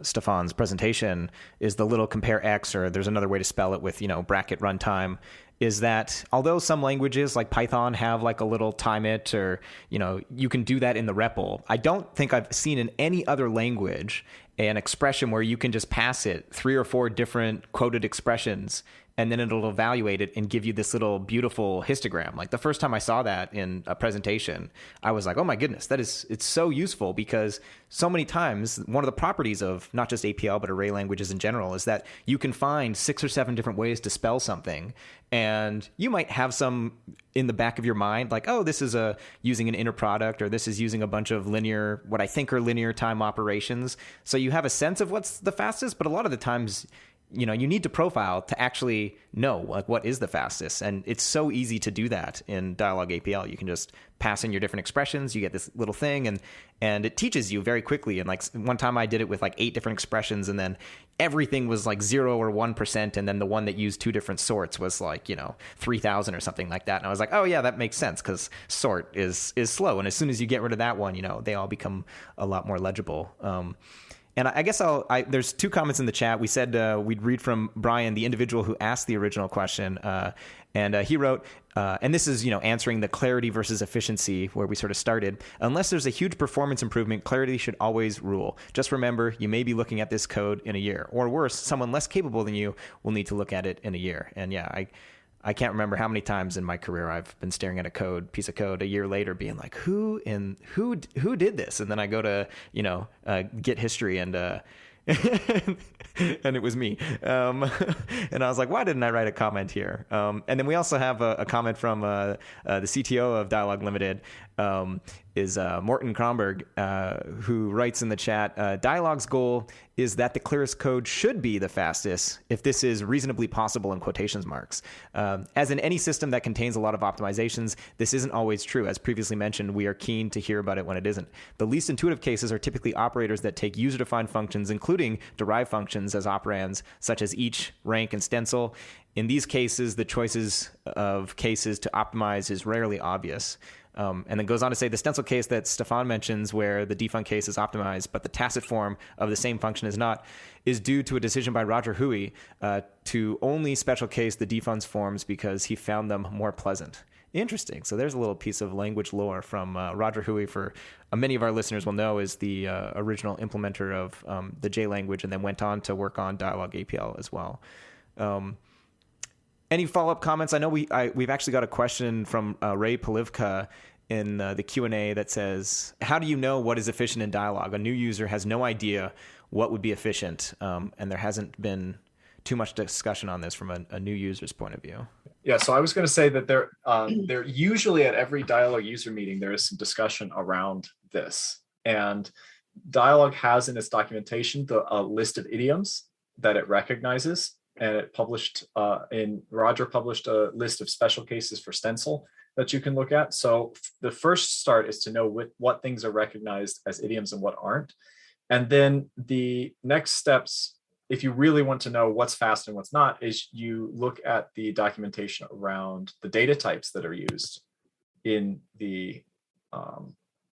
Stefan's presentation, is the little compare X, or there's another way to spell it with, you know, bracket runtime, is that although some languages like Python have like a little time it, or, you know, you can do that in the REPL, I don't think I've seen in any other language an expression where you can just pass it 3 or 4 different quoted expressions, and then it'll evaluate it and give you this little beautiful histogram. Like the first time I saw that in a presentation, I was like, oh my goodness, it's so useful, because so many times one of the properties of not just APL, but array languages in general, is that you can find 6 or 7 different ways to spell something. And you might have some in the back of your mind, like, oh, this is using an inner product, or this is using a bunch of linear, what I think are linear time operations. So you have a sense of what's the fastest, but a lot of the times, you know, you need to profile to actually know like what is the fastest. And it's so easy to do that in Dialog APL. You can just pass in your different expressions, you get this little thing, and it teaches you very quickly. And like one time I did it with like 8 different expressions, and then everything was like 0 or 1%, and then the one that used 2 different sorts was like, you know, 3,000 or something like that. And I was like, oh yeah, that makes sense, because sort is slow, and as soon as you get rid of that one, you know, they all become a lot more legible. And I guess there's 2 comments in the chat. We said we'd read from Brian, the individual who asked the original question. And he wrote, and this is, you know, answering the clarity versus efficiency where we sort of started. Unless there's a huge performance improvement, clarity should always rule. Just remember, you may be looking at this code in a year. Or worse, someone less capable than you will need to look at it in a year. And yeah, I can't remember how many times in my career I've been staring at a piece of code a year later being like, who did this? And then I go to, you know, Git history, and and it was me. And I was like, why didn't I write a comment here? And then we also have a comment from the CTO of Dialog Limited, is Morten Kronberg, who writes in the chat, Dialog's goal is that the clearest code should be the fastest if this is reasonably possible in quotations marks. As in any system that contains a lot of optimizations, this isn't always true. As previously mentioned, we are keen to hear about it when it isn't. The least intuitive cases are typically operators that take user-defined functions, including derived functions as operands, such as each, rank, and stencil. In these cases, the choices of cases to optimize is rarely obvious. And then goes on to say the stencil case that Stefan mentions, where the defunct case is optimized, but the tacit form of the same function is not, is due to a decision by Roger Huey to only special case the defunct forms because he found them more pleasant. Interesting. So there's a little piece of language lore from Roger Huey. For many of our listeners will know, is the original implementer of the J language, and then went on to work on Dialog APL as well. Any follow-up comments? I know we've actually got a question from Ray Polivka in the Q&A that says, how do you know what is efficient in Dialog? A new user has no idea what would be efficient, and there hasn't been too much discussion on this from a new user's point of view. Yeah, so I was going to say that there usually at every Dialog user meeting, there is some discussion around this. And Dialog has in its documentation a list of idioms that it recognizes. And it published Roger published a list of special cases for stencil that you can look at. So the first start is to know what things are recognized as idioms and what aren't. And then the next steps if you really want to know what's fast and what's not, is you look at the documentation around the data types that are used in the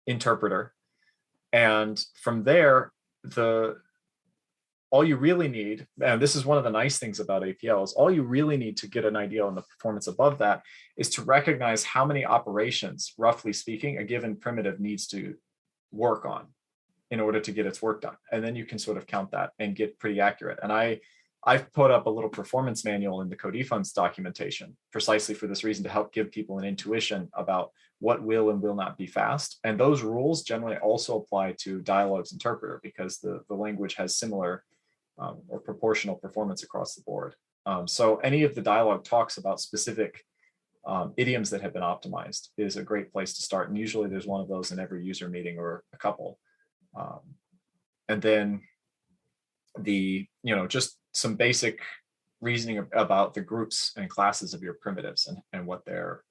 interpreter. And from there, all you really need, and this is one of the nice things about APLs, all you really need to get an idea on the performance above that is to recognize how many operations, roughly speaking, a given primitive needs to work on in order to get its work done. And then you can sort of count that and get pretty accurate. And I've put up a little performance manual in the Codefund's documentation precisely for this reason, to help give people an intuition about what will and will not be fast. And those rules generally also apply to Dialogue's interpreter, because the language has similar or proportional performance across the board. So any of the Dialogue talks about specific idioms that have been optimized is a great place to start. And usually there's one of those in every user meeting, or a couple. And then just some basic reasoning about the groups and classes of your primitives and what their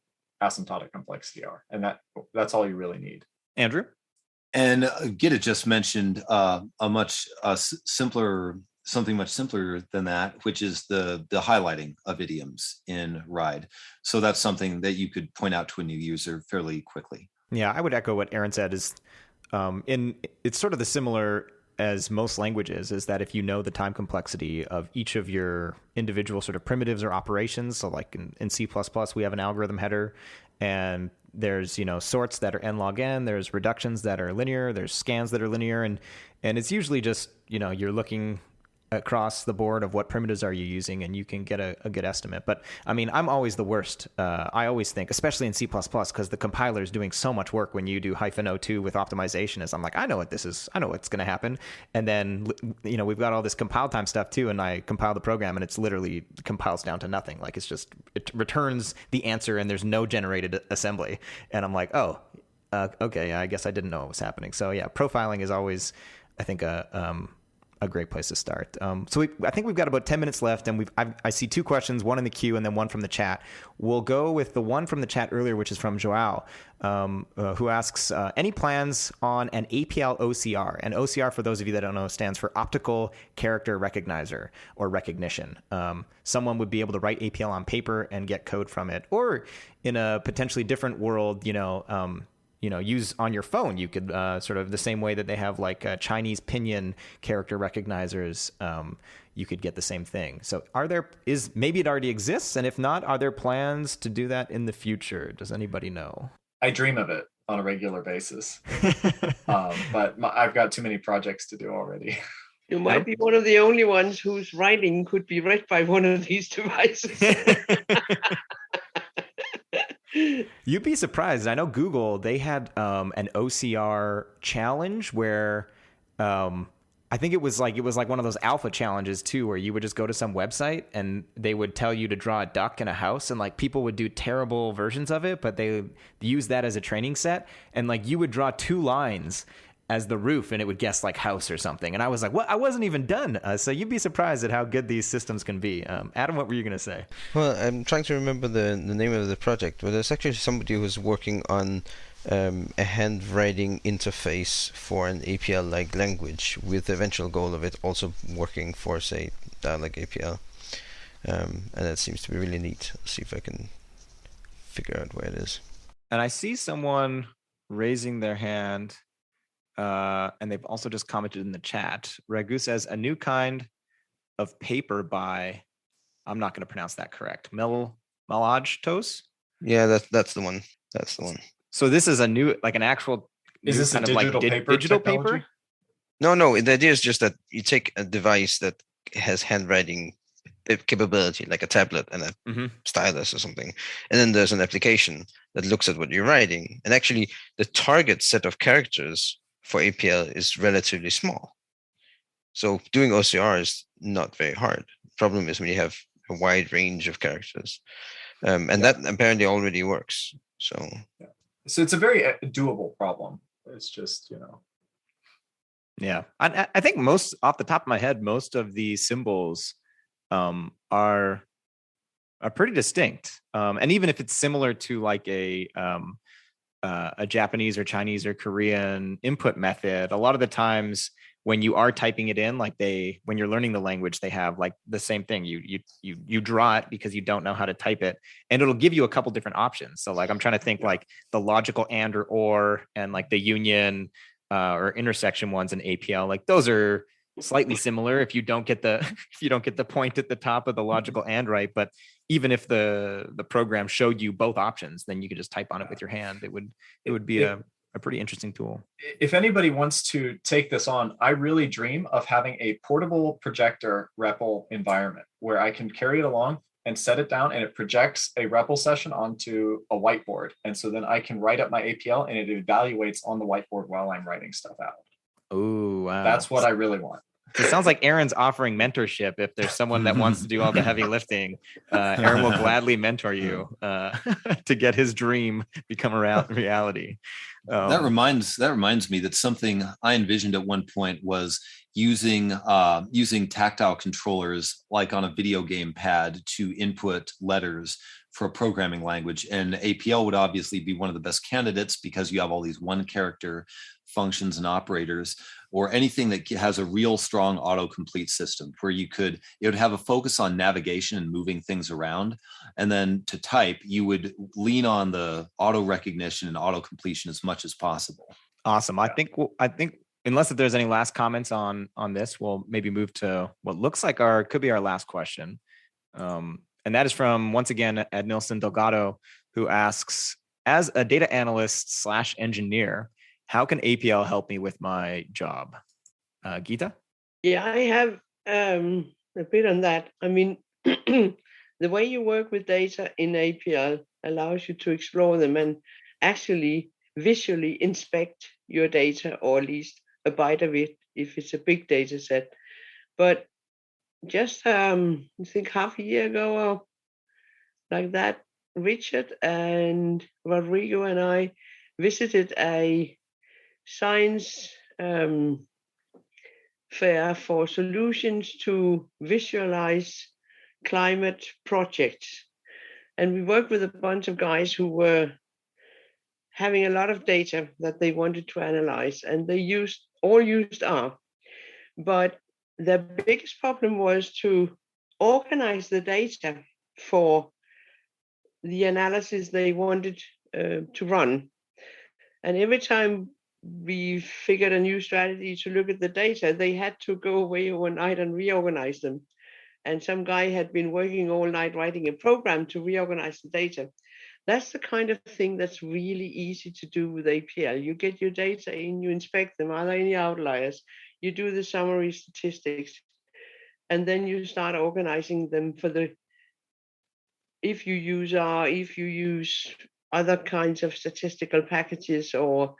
asymptotic complexity are. And that's all you really need. Andrew? And Gitte just mentioned something much simpler than that, which is the highlighting of idioms in RIDE. So that's something that you could point out to a new user fairly quickly. Yeah, I would echo what Aaron said. Is it's sort of the similar as most languages, is that if you know the time complexity of each of your individual sort of primitives or operations, so like in C++, we have an algorithm header, and there's, sorts that are n log n, there's reductions that are linear, there's scans that are linear, and it's usually just, you're looking across the board of what primitives are you using, and you can get a good estimate. But I mean, I'm always the worst. I always think, especially in C++, because the compiler is doing so much work when you do -02 with optimization, is I'm like, I know what this is. I know what's going to happen. And then, we've got all this compile time stuff too. And I compile the program and it's literally compiles down to nothing. Like it returns the answer and there's no generated assembly. And I'm like, oh, okay. I guess I didn't know what was happening. So yeah, profiling is always, I think, a great place to start. So I think we've got about 10 minutes left, and I see two questions, one in the queue and then one from the chat. We'll go with the one from the chat earlier, which is from Joao, who asks, any plans on an APL OCR? And OCR, for those of you that don't know, stands for Optical Character Recognizer or Recognition. Someone would be able to write APL on paper and get code from it, or in a potentially different world, use on your phone. You could sort of the same way that they have like Chinese pinyin character recognizers. You could get the same thing. So maybe it already exists? And if not, are there plans to do that in the future? Does anybody know? I dream of it on a regular basis. But I've got too many projects to do already. You might be one of the only ones whose writing could be read by one of these devices. You'd be surprised. I know Google, they had an OCR challenge where I think it was like one of those alpha challenges too, where you would just go to some website and they would tell you to draw a duck in a house, and like people would do terrible versions of it, but they use that as a training set, and like you would draw 2 lines as the roof and it would guess like house or something. And I was like, well, I wasn't even done. So you'd be surprised at how good these systems can be. Adam, what were you going to say? Well, I'm trying to remember the name of the project, but there's actually somebody who's working on a handwriting interface for an APL-like language, with the eventual goal of it also working for, say, Dialog APL. And that seems to be really neat. Let's see if I can figure out where it is. And I see someone raising their hand. And they've also just commented in the chat. Ragu says, a new kind of paper by, I'm not going to pronounce that correct, Malajtos? Yeah, that's the one. That's the one. So this is a new, like an actual, is this a digital paper? Digital paper? No. The idea is just that you take a device that has handwriting capability, like a tablet and a stylus or something, and then there's an application that looks at what you're writing. And actually, the target set of characters for APL is relatively small. So doing OCR is not very hard. The problem is when you have a wide range of characters. That apparently already works. So it's a very doable problem. It's just, Yeah. I think off the top of my head, most of the symbols are pretty distinct. And even if it's similar to like a Japanese or Chinese or Korean input method, a lot of the times when you are typing it in, like when you're learning the language, they have like the same thing. You draw it because you don't know how to type it, and it'll give you a couple different options. So like I'm trying to think like the logical and or and like the union or intersection ones in APL, like those are slightly similar if you don't get the point at the top of the logical and right. But even if the program showed you both options, then you could just type on it with your hand. It would be a pretty interesting tool. If anybody wants to take this on, I really dream of having a portable projector REPL environment where I can carry it along and set it down, and it projects a REPL session onto a whiteboard. And so then I can write up my APL and it evaluates on the whiteboard while I'm writing stuff out. Oh, wow. That's what I really want. It sounds like Aaron's offering mentorship. If there's someone that wants to do all the heavy lifting, Aaron will gladly mentor you to get his dream become a reality. That reminds me that something I envisioned at one point was using tactile controllers like on a video game pad to input letters for a programming language. And APL would obviously be one of the best candidates because you have all these one character functions and operators, or anything that has a real strong autocomplete system where it would have a focus on navigation and moving things around. And then to type, you would lean on the auto recognition and auto completion as much as possible. Awesome. I think unless if there's any last comments on this, we'll maybe move to what looks like could be our last question. And that is from, once again, Ednilson Delgado, who asks, as a data analyst / engineer, how can APL help me with my job? Gitte? Yeah, I have a bit on that. I mean, the way you work with data in APL allows you to explore them and actually visually inspect your data, or at least a bite of it if it's a big data set. But just, I think half a year ago or like that, Richard and Rodrigo and I visited a science fair for solutions to visualize climate projects. And we worked with a bunch of guys who were having a lot of data that they wanted to analyze, and they all used R. But the biggest problem was to organize the data for the analysis they wanted to run. And every time we figured a new strategy to look at the data, they had to go away overnight and reorganize them. And some guy had been working all night writing a program to reorganize the data. That's the kind of thing that's really easy to do with APL. You get your data in, you inspect them. Are there any outliers? You do the summary statistics, and then you start organizing them if you use R, if you use other kinds of statistical packages or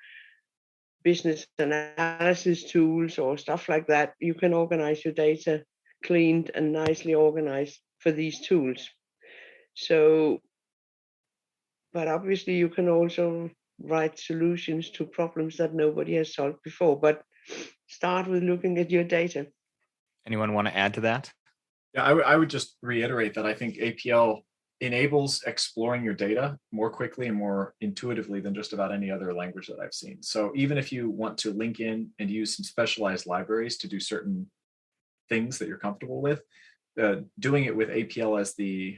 business analysis tools or stuff like that, you can organize your data cleaned and nicely organized for these tools. So, but obviously you can also write solutions to problems that nobody has solved before, but start with looking at your data. Anyone want to add to that? Yeah, I would just reiterate that I think APL enables exploring your data more quickly and more intuitively than just about any other language that I've seen. So even if you want to link in and use some specialized libraries to do certain things that you're comfortable with, doing it with APL as the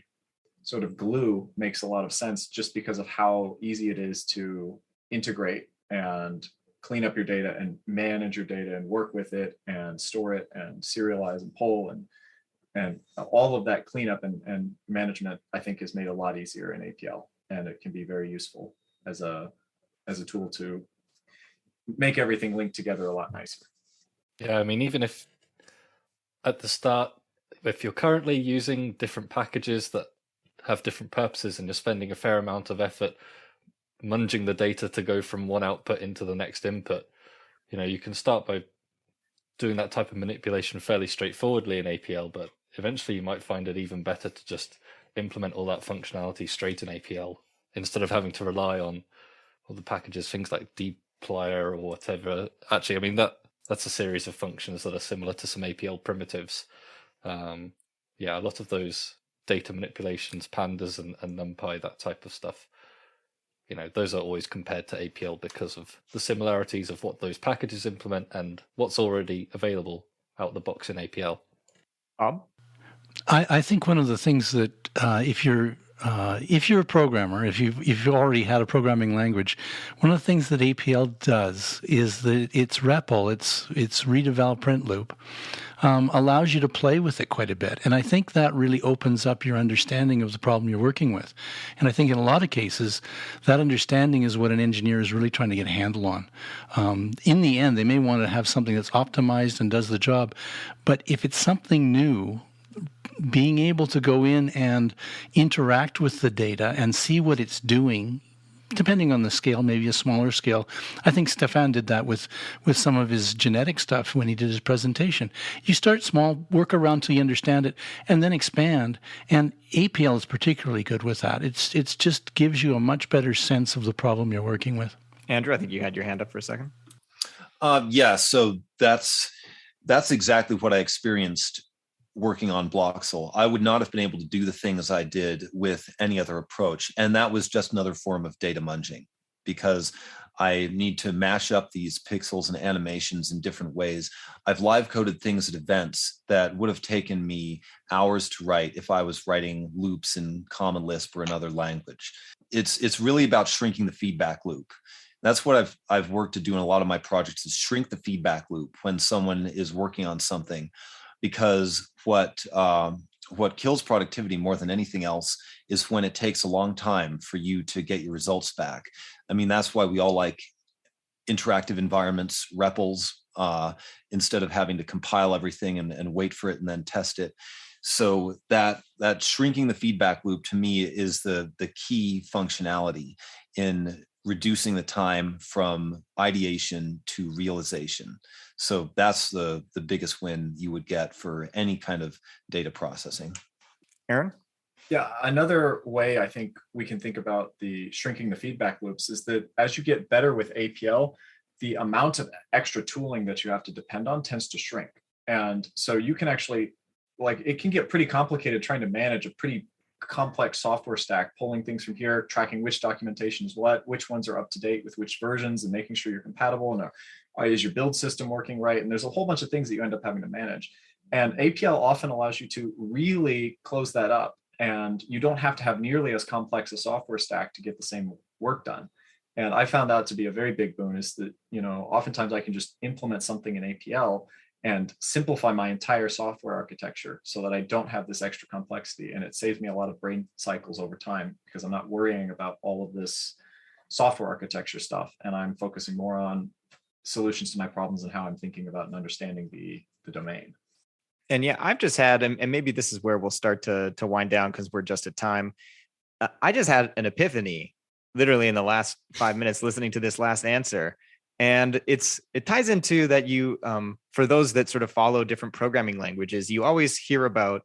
sort of glue makes a lot of sense, just because of how easy it is to integrate and clean up your data and manage your data and work with it and store it and serialize and pull and all of that cleanup and management, I think, is made a lot easier in APL, and it can be very useful as a tool to make everything linked together a lot nicer. Yeah, I mean, even if at the start, if you're currently using different packages that have different purposes and you're spending a fair amount of effort munging the data to go from one output into the next input, you can start by doing that type of manipulation fairly straightforwardly in APL, but eventually you might find it even better to just implement all that functionality straight in APL instead of having to rely on all the packages, things like dplyr or whatever. Actually, I mean, that's a series of functions that are similar to some APL primitives. A lot of those data manipulations, pandas and NumPy, that type of stuff, those are always compared to APL because of the similarities of what those packages implement and what's already available out the box in APL. I think one of the things that if you're a programmer, if you've already had a programming language, one of the things that APL does is that its REPL, its redevelop print loop, allows you to play with it quite a bit. And I think that really opens up your understanding of the problem you're working with. And I think in a lot of cases, that understanding is what an engineer is really trying to get a handle on. In the end, they may want to have something that's optimized and does the job. But if it's something new, being able to go in and interact with the data and see what it's doing, depending on the scale, maybe a smaller scale. I think Stefan did that with some of his genetic stuff when he did his presentation. You start small, work around till you understand it, and then expand. And APL is particularly good with that. It's just gives you a much better sense of the problem you're working with. Andrew, I think you had your hand up for a second. So that's exactly what I experienced working on Bloxl. I would not have been able to do the things I did with any other approach. And that was just another form of data munging, because I need to mash up these pixels and animations in different ways. I've live coded things at events that would have taken me hours to write if I was writing loops in Common Lisp or another language. It's really about shrinking the feedback loop. That's what I've worked to do in a lot of my projects, is shrink the feedback loop when someone is working on something. Because what kills productivity more than anything else is when it takes a long time for you to get your results back. I mean, that's why we all like interactive environments, REPLs, instead of having to compile everything and wait for it and then test it. So that shrinking the feedback loop, to me, is the key functionality in reducing the time from ideation to realization. So that's the biggest win you would get for any kind of data processing. Aaron? Yeah, another way I think we can think about the shrinking the feedback loops is that as you get better with APL, the amount of extra tooling that you have to depend on tends to shrink. And so you can actually, it can get pretty complicated trying to manage a pretty complex software stack, pulling things from here, tracking which documentation is what, which ones are up to date with which versions, and making sure you're compatible, and is your build system working right? And there's a whole bunch of things that you end up having to manage. And APL often allows you to really close that up, and you don't have to have nearly as complex a software stack to get the same work done. And I found that to be a very big boon, is that, oftentimes I can just implement something in APL and simplify my entire software architecture so that I don't have this extra complexity. And it saves me a lot of brain cycles over time, because I'm not worrying about all of this software architecture stuff. And I'm focusing more on solutions to my problems and how I'm thinking about and understanding the domain. And yeah, I've just had, and maybe this is where we'll start to wind down because we're just at time. I just had an epiphany literally in the last 5 minutes listening to this last answer. And it ties into that you, for those that sort of follow different programming languages, you always hear about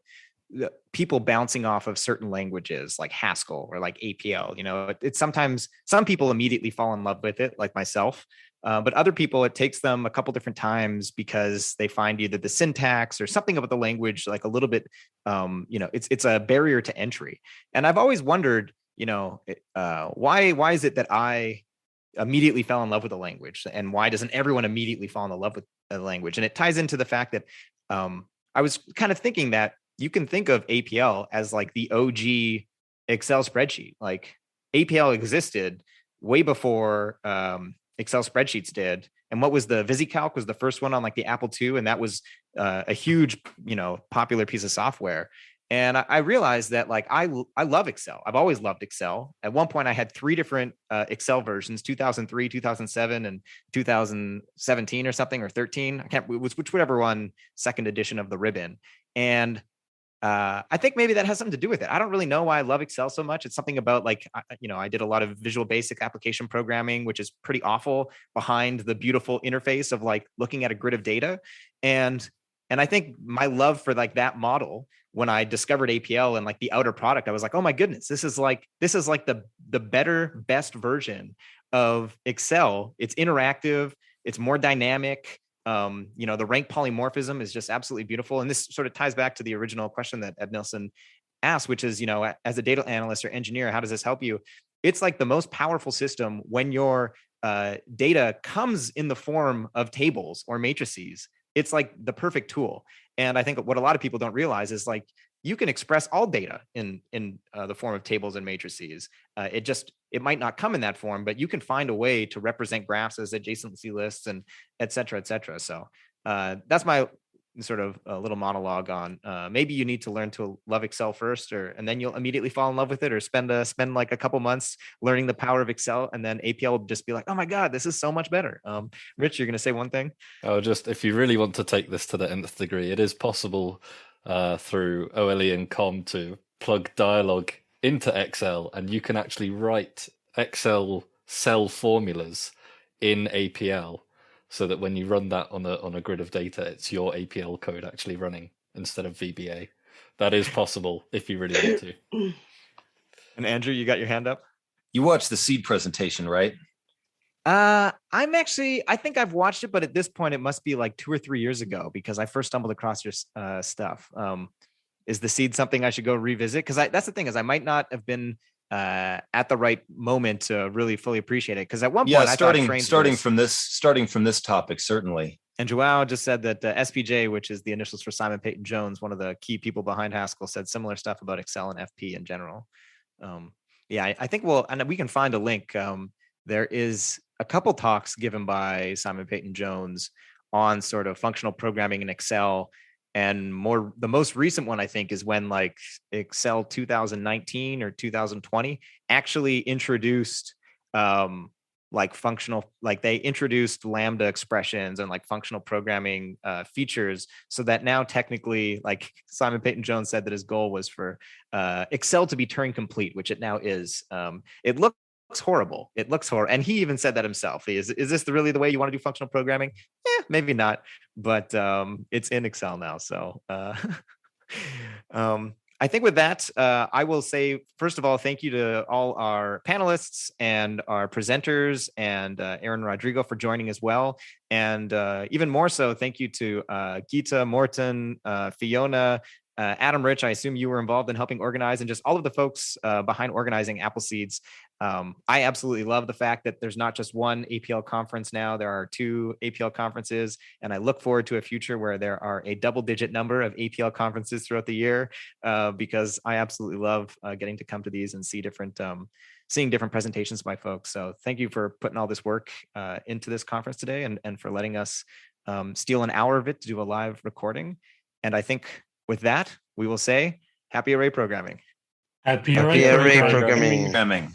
people bouncing off of certain languages like Haskell or like APL. It's sometimes some people immediately fall in love with it, like myself. But other people, it takes them a couple different times because they find either the syntax or something about the language, like a little bit, it's a barrier to entry. And I've always wondered, why is it that I immediately fell in love with the language, and why doesn't everyone immediately fall in love with the language? And it ties into the fact that I was kind of thinking that you can think of APL as like the OG Excel spreadsheet. Like APL existed way before Excel spreadsheets did. And what was the VisiCalc was the first one on like the Apple II, and that was a huge, popular piece of software. And I realized that I love Excel. I've always loved Excel. At one point, I had 3 different Excel versions: 2003, 2007, and 2017 or something, or 13. It was whichever one, second edition of the ribbon. And I think maybe that has something to do with it. I don't really know why I love Excel so much. It's something about I did a lot of Visual Basic application programming, which is pretty awful behind the beautiful interface of looking at a grid of data. And I think my love for that model, when I discovered APL and the outer product, I was like, oh my goodness, this is the best version of Excel. It's interactive. It's more dynamic. The rank polymorphism is just absolutely beautiful. And this sort of ties back to the original question that Ed Nilsson asked, which is, as a data analyst or engineer, how does this help you? it's like the most powerful system when your data comes in the form of tables or matrices. It's like the perfect tool. And I think what a lot of people don't realize is like you can express all data in the form of tables and matrices. It might not come in that form, but you can find a way to represent graphs as adjacency lists and et cetera, et cetera. So that's my sort of a little monologue on maybe you need to learn to love Excel first, and then you'll immediately fall in love with it, or spend like a couple months learning the power of Excel, and then APL will just be like, oh my God, this is so much better. Rich, you're going to say one thing? Oh, just if you really want to take this to the nth degree, it is possible through OLE and COM to plug dialogue into Excel, and you can actually write Excel cell formulas in APL, so that when you run that on a grid of data, it's your APL code actually running instead of VBA. That is possible if you really want to. And Andrew, you got your hand up? You watched the seed presentation, right? I think I've watched it, but at this point it must be like 2 or 3 years ago, because I first stumbled across your stuff. Is the seed something I should go revisit? Because that's the thing, is I might not have been at the right moment to really fully appreciate it. Because at one point, starting from this topic, certainly. And Joao just said that SPJ, which is the initials for Simon Peyton Jones, one of the key people behind Haskell, said similar stuff about Excel and FP in general. I think we can find a link. There is a couple talks given by Simon Peyton Jones on sort of functional programming in Excel. And the most recent one, I think, is when like Excel 2019 or 2020 actually introduced they introduced Lambda expressions and like functional programming features, so that now technically, like Simon Peyton Jones said that his goal was for Excel to be Turing complete, which it now is. It looks horrible. And he even said that himself. Is this really the way you want to do functional programming? Maybe not, but it's in Excel now. So I think with that, I will say, first of all, thank you to all our panelists and our presenters, and Aaron Rodrigo for joining as well. And even more so, thank you to Gitte, Morten, Fiona, Adam, Rich. I assume you were involved in helping organize, and just all of the folks behind organizing Apple Seeds. I absolutely love the fact that there's not just one APL conference now. There are 2 APL conferences, and I look forward to a future where there are a double-digit number of APL conferences throughout the year, because I absolutely love getting to come to these and seeing different presentations by folks. So thank you for putting all this work into this conference today, and for letting us steal an hour of it to do a live recording. And I think with that, we will say happy array programming. Happy array programming. Programming.